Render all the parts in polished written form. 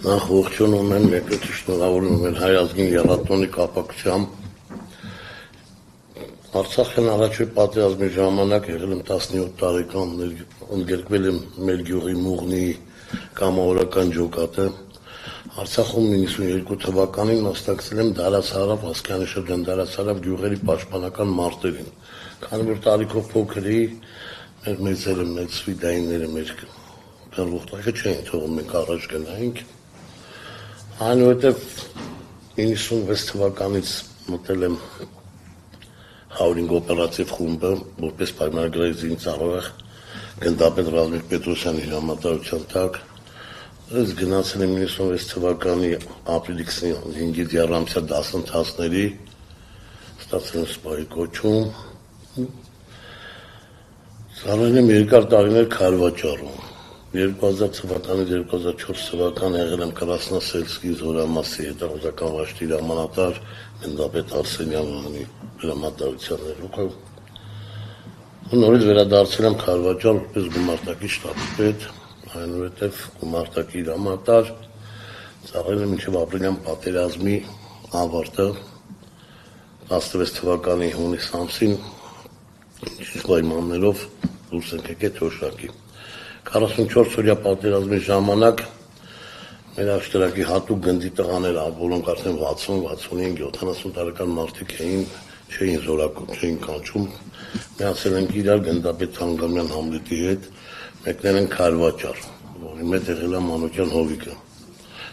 Նախ ողջունում եմ, եկել շնորհավորում եմ հայ ազգին եռատոնի կապակցությամբ։ Արցախյան առաջի պատերազմի ժամանակ եղել եմ 17 տարեկան, ընդգրկվել եմ մեր գյուղի Մուղնի կամավորական ջոկատը։ Արցախում 92 թվականին մասնակցել եմ Դարասարավ, Ասկյանի շրջան Դարասարավ գյուղերի պաշտպանական մարտերին։ Քանի որ տարիքով փոքր էի, մեր մեծերը, մեր սվիդայինները մեր փրվուղտակը չէին թողում մենք առաջ գնայինք։ Այնուհետև 96 թվականից մտել եմ 105 օպերատիվ խումբը, որպես պայմանագրային զինծառայող գնդապետ Ռազմիկ Պետրոսյանի հրամանատարության տակ։ Ես գնացել եմ 96 թվականի ապրիլի 25-ից եռամսյա դասընթացների, ստացել եմ սպայի կոչում։ Ծառայել եմ երկար տարիներ Քարվաճառում։ 2000 թվականից 2004 թվական եղել եմ Կրասնոսելսկի զորամասի հետազոտական վաշտի հրամանատար գնդապետ Արսենյանի հրամանատարության ներքո։ Նորից վերադարձել եմ Քարվաճառ որպես գումարտակի շտաբի-պետ, այնուհետև գումարտակի հրամանատար, ծառայել եմ մինչև ապրիլյան պատերազմի ավարտը 16 թվականի հունիս ամսին պայմաններով դուրս ենք եկել Թոշակի։ 44-օրյա պատերազմի ժամանակ մեր աշտարակի հատուկ գնդի տղաներ, որոնք արդեն 60, 65, 70 տարեկան մարդիկ էին, չէին զորակում, չէին կանչում, միացել ենք իրար գնդապետ Հանգամյան Համլետի հետ, մեկնել են Քարվաճառ, որի մեջ եղել է Մանուկյան Հովիկը։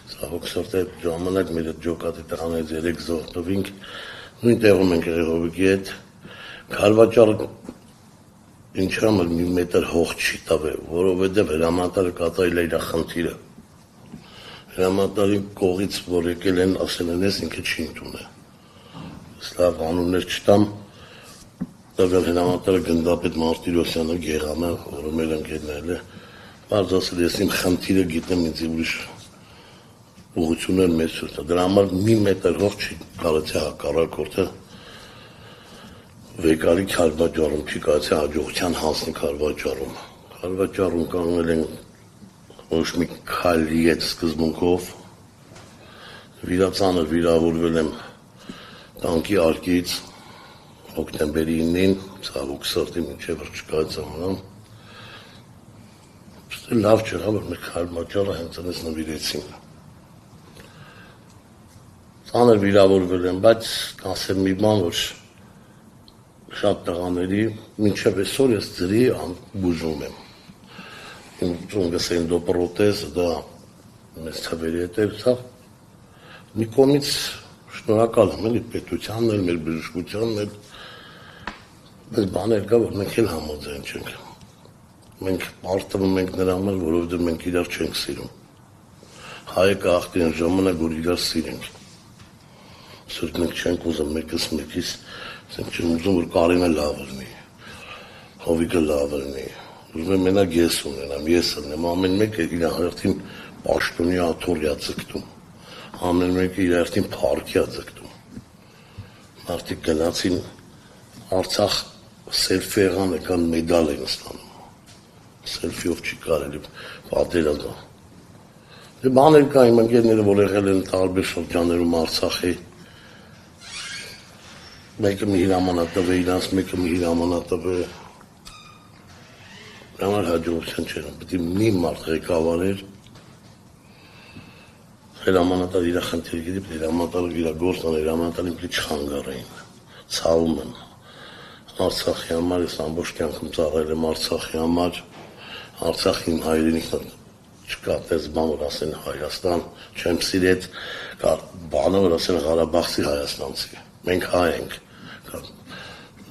Ցավոք սրտի ժամանակ մեր ջոկատի տղաներից 3 զոհվինք, նույն տեղում ենք եղել Հովիկի հետ։ Քարվաճառը ինչ համար մի մետր հող չի տվել, որովհետև հրամանատարը կատարել է իր խնդիրը։ Հրամանատարի կողից, որ եկել են, ասել են, ես ինքը չի ընդունել։ Լավ անուններ չտամ, տվել հրամանատարը գնդապետ Մարտիրոսյանը Գեղամը, որը մեր ընկերն է, բարձ ասել, ես իմ խնդիրը գիտեմ, ինձ ուրիշ ուղղություններ մեծ ցույց տա։ Դրա համար մի մետր հող չի կարծի հակառակորդը Վեկարի Քարվաճառում, չի կարծի հաջողության հասնի Քարվաճառում։ Քարվաճառում կանգնել են ոչ մի քայլի հետ սկզբունքով, վիրածանը վիրավորվել եմ տանկի արկից հոկտեմբերի 9-ին, ցավոք սրտի մինչև չկայց ամնամ։ Լավ չեղավ, որ մեր Քարվաճառը հենց այնպես նվիրեցին։ Ծանր վիրավորվել եմ, բայց ասեմ մի բան, որ շատ տղաների, մինչև այսօր ես ձրի բուժում եմ։ Իմ ծունգս էին դոպրոտեզ, դա մեզ թվերի հետ էր, մի կողմից շնորհակալ եմ, էլի պետությանն էլ, մեր բժշկությանն էլ, բայց բաներ կա, որ մենք էլ համաձայն չենք։ Մենք պարտվում ենք նրա համար, որովհետև մենք իրար չենք սիրում։ Հայը կախտի են ժամանակ, որ իրար սիրենք։ Սուրտ մենք չենք ուզում մեկս մեկիս, ասենք չեմ ուզում, որ Կարինը լավ լինի, Հովիկը լավ լինի, ուզում եմ մենակ ես ունենամ, ես լինեմ, ամեն մեկը իր հերթին պաշտոնի աթոռյա ձգտում, ամեն մեկը իր հերթին փառքյա ձգտում։ Մարդիկ գնացին Արցախ սելֆի եղան, եկան մեդալ են ստանում, սելֆիով չի կարելի պատերազմը։ Բաներ կա իմ ընկերները, որ եղել են տարբեր շրջաններում Արցախի, մեկը մի հրամանատվ է իրանց, մեկը մի հրամանատվ է, համար հաջողության չեն, պետք է մի մարդ ղեկավարեր, հրամանատար իր խնդիրը գիտի, պետք է հրամանատարը իր գործն է, հրամանատարին պետք է չխանգարեին, ցավում եմ, Արցախի համար, ես ամբողջ կյանքում ծառայել եմ Արցախի համար, Արցախի իմ հայրենիքն չկա տես բան, որ ասեն Հայաստան, չեմ սիրեց, կա բանը, որ ասեն Ղարաբաղցի հայաստանցի, մենք հայ ենք,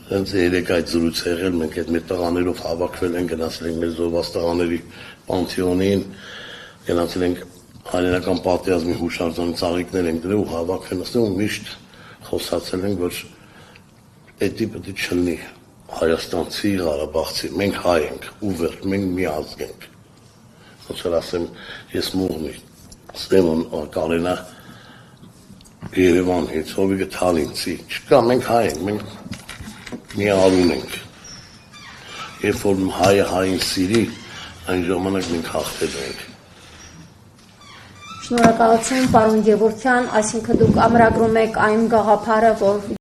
հենց երեք այդ զրույց եղել, մենք այդ մեր տղաներով հավաքվել ենք, գնացել ենք մեր զոհված տղաների պանթեոնին, գնացել ենք հայրենական պատերազմի հուշարձանի ծաղիկներ ենք դրել ու հավաքվել ասել ու միշտ խոսացել ենք, որ էդի պետք է չլինի հայաստանցի, Ղարաբաղցի, մենք հայ ենք, ու վերջ, մենք մի ազգ ենք։ Ոնց որ ասեմ, ես Մուղնի, Ստեվան Կարենա Երևան հետ, Հովիկը Թալինցի, չկա, մենք հայ ենք, մենք մի արուն ենք, երբ որ հայը հային սիրի, այն ժամանակ մենք հաղթել ենք։ Շնորհակալություն, պարոն Գևորգյան, այսինքն դուք ամրագրում եք այն գաղափարը, որ